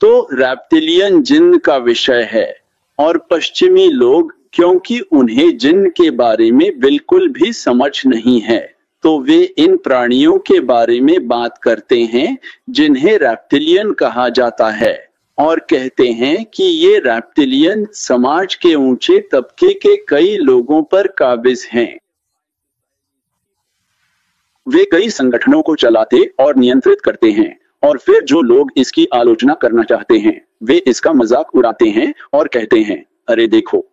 तो रेप्टिलियन जिन्न का विषय है, और पश्चिमी लोग क्योंकि उन्हें जिन्न के बारे में बिल्कुल भी समझ नहीं है, तो वे इन प्राणियों के बारे में बात करते हैं जिन्हें रेप्टिलियन कहा जाता है, और कहते हैं कि ये रेप्टिलियन समाज के ऊंचे तबके के कई लोगों पर काबिज हैं। वे कई संगठनों को चलाते और नियंत्रित करते हैं, और फिर जो लोग इसकी आलोचना करना चाहते हैं वे इसका मजाक उड़ाते हैं और कहते हैं, अरे देखो,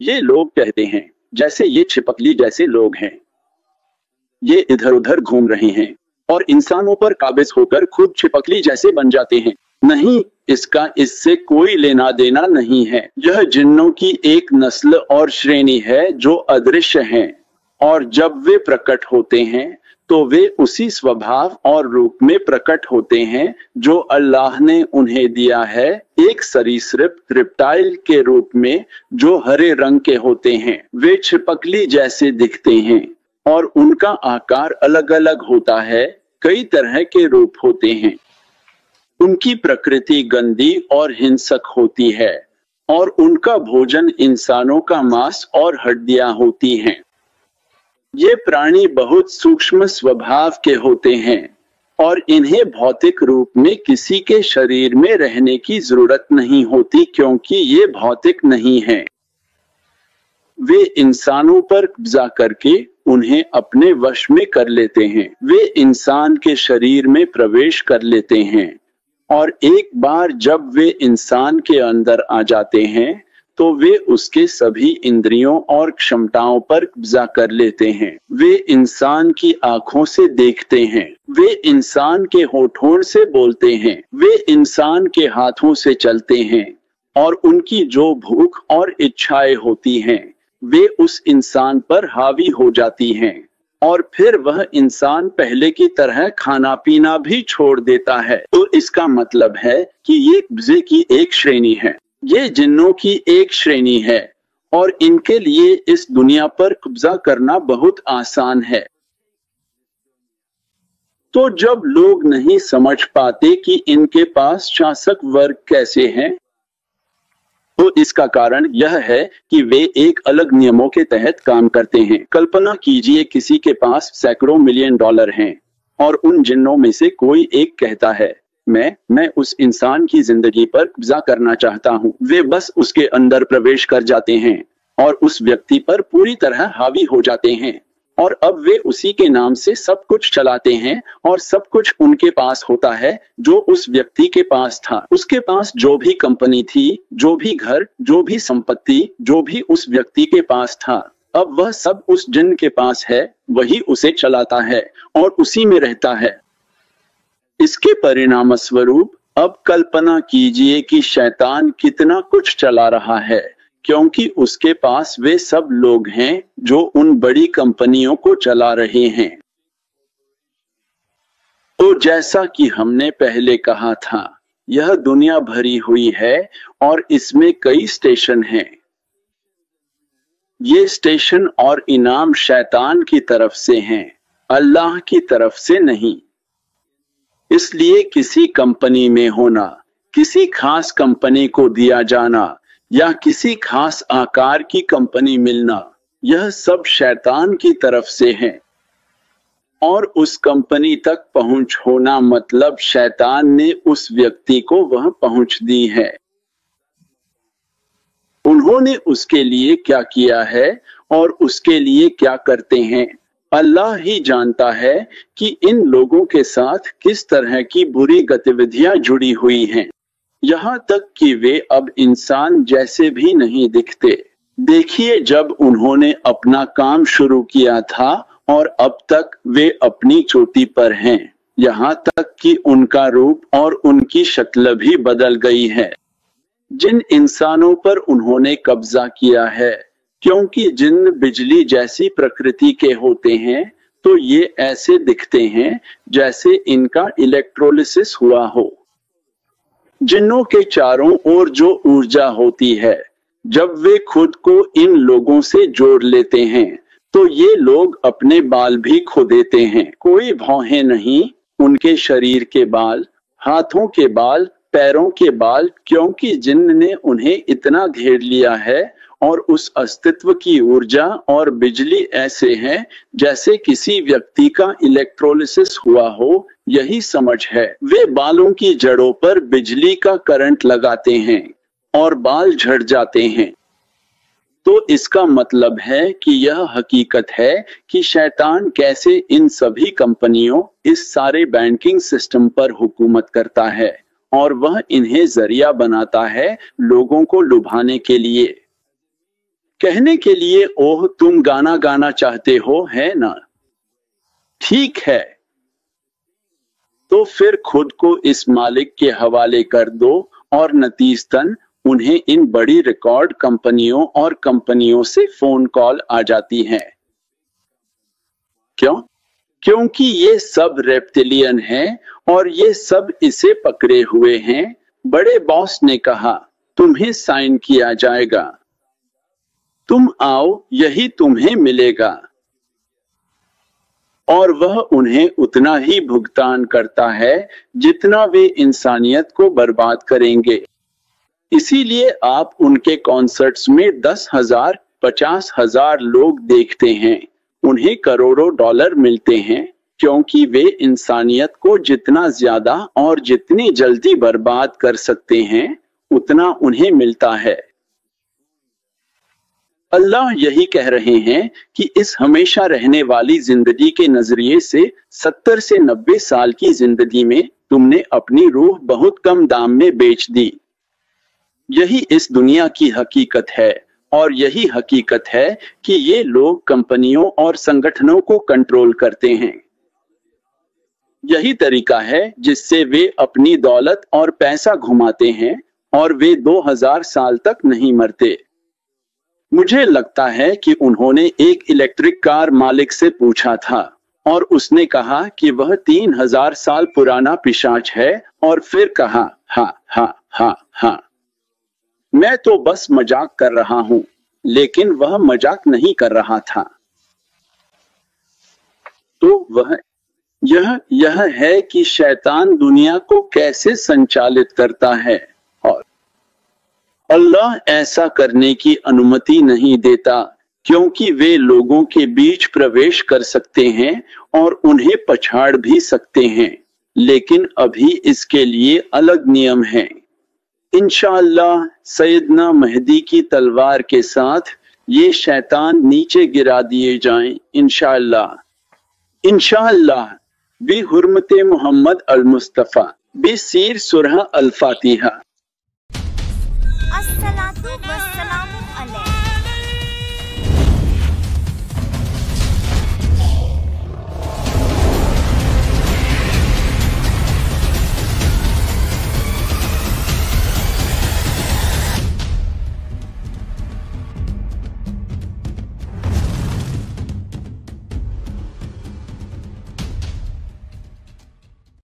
ये लोग कहते हैं जैसे ये छिपकली जैसे लोग हैं, ये इधर उधर घूम रहे हैं और इंसानों पर काबिज होकर खुद छिपकली जैसे बन जाते हैं। नहीं, इसका इससे कोई लेना देना नहीं है। यह जिन्नों की एक नस्ल और श्रेणी है जो अदृश्य हैं, और जब वे प्रकट होते हैं तो वे उसी स्वभाव और रूप में प्रकट होते हैं जो अल्लाह ने उन्हें दिया है, एक सरीसृप रिप्टाइल के रूप में जो हरे रंग के होते हैं। वे छिपकली जैसे दिखते हैं और उनका आकार अलग अलग होता है, कई तरह के रूप होते हैं। उनकी प्रकृति गंदी और हिंसक होती है और उनका भोजन इंसानों का मांस और हड्डियां होती हैं। ये प्राणी बहुत सूक्ष्म स्वभाव के होते हैं और इन्हें भौतिक रूप में किसी के शरीर में रहने की जरूरत नहीं होती क्योंकि ये भौतिक नहीं है। वे इंसानों पर कब्जा करके उन्हें अपने वश में कर लेते हैं। वे इंसान के शरीर में प्रवेश कर लेते हैं और एक बार जब वे इंसान के अंदर आ जाते हैं तो वे उसके सभी इंद्रियों और क्षमताओं पर कब्जा कर लेते हैं। वे इंसान की आंखों से देखते हैं, वे इंसान के होठों से बोलते हैं, वे इंसान के हाथों से चलते हैं, और उनकी जो भूख और इच्छाएं होती हैं वे उस इंसान पर हावी हो जाती हैं, और फिर वह इंसान पहले की तरह खाना पीना भी छोड़ देता है। तो इसका मतलब है कि ये कब्जे की एक श्रेणी है, ये जिन्नों की एक श्रेणी है, और इनके लिए इस दुनिया पर कब्जा करना बहुत आसान है। तो जब लोग नहीं समझ पाते कि इनके पास शासक वर्ग कैसे हैं, तो इसका कारण यह है कि वे एक अलग नियमों के तहत काम करते हैं। कल्पना कीजिए किसी के पास सैकड़ों मिलियन डॉलर हैं और उन जिन्नों में से कोई एक कहता है, मैं उस इंसान की जिंदगी पर कब्जा करना चाहता हूँ। वे बस उसके अंदर प्रवेश कर जाते हैं और उस व्यक्ति पर पूरी तरह हावी हो जाते हैं, और अब वे उसी के नाम से सब कुछ चलाते हैं और सब कुछ उनके पास होता है जो उस व्यक्ति के पास था। उसके पास जो भी कंपनी थी, जो भी घर, जो भी संपत्ति, जो भी उस व्यक्ति के पास था, अब वह सब उस जिन्न के पास है, वही उसे चलाता है और उसी में रहता है। इसके परिणाम स्वरूप अब कल्पना कीजिए कि शैतान कितना कुछ चला रहा है, क्योंकि उसके पास वे सब लोग हैं जो उन बड़ी कंपनियों को चला रहे हैं। तो जैसा कि हमने पहले कहा था, यह दुनिया भरी हुई है और इसमें कई स्टेशन हैं। ये स्टेशन और इनाम शैतान की तरफ से हैं, अल्लाह की तरफ से नहीं। इसलिए किसी कंपनी में होना, किसी खास कंपनी को दिया जाना या किसी खास आकार की कंपनी मिलना, यह सब शैतान की तरफ से है। और उस कंपनी तक पहुंच होना मतलब शैतान ने उस व्यक्ति को वह पहुंच दी है। उन्होंने उसके लिए क्या किया है और उसके लिए क्या करते हैं, अल्लाह ही जानता है कि इन लोगों के साथ किस तरह की बुरी गतिविधियां जुड़ी हुई हैं, यहाँ तक कि वे अब इंसान जैसे भी नहीं दिखते। देखिए, जब उन्होंने अपना काम शुरू किया था और अब तक वे अपनी चोटी पर हैं, यहाँ तक कि उनका रूप और उनकी शक्ल भी बदल गई है। जिन इंसानों पर उन्होंने कब्जा किया है, क्योंकि जिन्न बिजली जैसी प्रकृति के होते हैं, तो ये ऐसे दिखते हैं जैसे इनका इलेक्ट्रोलिसिस हुआ हो। जिन्नों के चारों ओर जो ऊर्जा होती है, जब वे खुद को इन लोगों से जोड़ लेते हैं तो ये लोग अपने बाल भी खो देते हैं। कोई भौहें नहीं, उनके शरीर के बाल, हाथों के बाल, पैरों के बाल, क्योंकि जिन्न ने उन्हें इतना घेर लिया है, और उस अस्तित्व की ऊर्जा और बिजली ऐसे हैं जैसे किसी व्यक्ति का इलेक्ट्रोलिसिस हुआ हो, यही समझ है। वे बालों की जड़ों पर बिजली का करंट लगाते हैं और बाल झड़ जाते हैं। तो इसका मतलब है कि यह हकीकत है कि शैतान कैसे इन सभी कंपनियों, इस सारे बैंकिंग सिस्टम पर हुकूमत करता है, और वह इन्हें जरिया बनाता है लोगों को लुभाने के लिए, कहने के लिए, ओह तुम गाना गाना चाहते हो, है ना? ठीक है, तो फिर खुद को इस मालिक के हवाले कर दो, और नतीजतन उन्हें इन बड़ी रिकॉर्ड कंपनियों और कंपनियों से फोन कॉल आ जाती हैं। क्यों? क्योंकि ये सब रेप्टिलियन हैं और ये सब इसे पकड़े हुए हैं। बड़े बॉस ने कहा, तुम्हें साइन किया जाएगा, तुम आओ, यही तुम्हें मिलेगा। और वह उन्हें उतना ही भुगतान करता है जितना वे इंसानियत को बर्बाद करेंगे। इसीलिए आप उनके कॉन्सर्ट्स में 10,000, 50,000 लोग देखते हैं, उन्हें करोड़ों डॉलर मिलते हैं, क्योंकि वे इंसानियत को जितना ज्यादा और जितनी जल्दी बर्बाद कर सकते हैं, उतना उन्हें मिलता है। अल्लाह यही कह रहे हैं कि इस हमेशा रहने वाली जिंदगी के नजरिए से 70 से 90 साल की जिंदगी में तुमने अपनी रूह बहुत कम दाम में बेच दी। यही इस दुनिया की हकीकत है, और यही हकीकत है कि ये लोग कंपनियों और संगठनों को कंट्रोल करते हैं। यही तरीका है जिससे वे अपनी दौलत और पैसा घुमाते हैं, और वे 2000 साल तक नहीं मरते। मुझे लगता है कि उन्होंने एक इलेक्ट्रिक कार मालिक से पूछा था, और उसने कहा कि वह 3000 साल पुराना पिशाच है, और फिर कहा, हा हा हा हा, मैं तो बस मजाक कर रहा हूं। लेकिन वह मजाक नहीं कर रहा था। तो वह यह है कि शैतान दुनिया को कैसे संचालित करता है, और अल्लाह ऐसा करने की अनुमति नहीं देता, क्योंकि वे लोगों के बीच प्रवेश कर सकते हैं और उन्हें पछाड़ भी सकते हैं, लेकिन अभी इसके लिए अलग नियम हैं। इंशाअल्लाह सैयदना मेहदी की तलवार के साथ ये शैतान नीचे गिरा दिए जाएं, इंशाअल्लाह। इंशाअल्लाह बि हुर्मते मोहम्मद अल मुस्तफ़ा बि सीर सुरह अल फातिहा।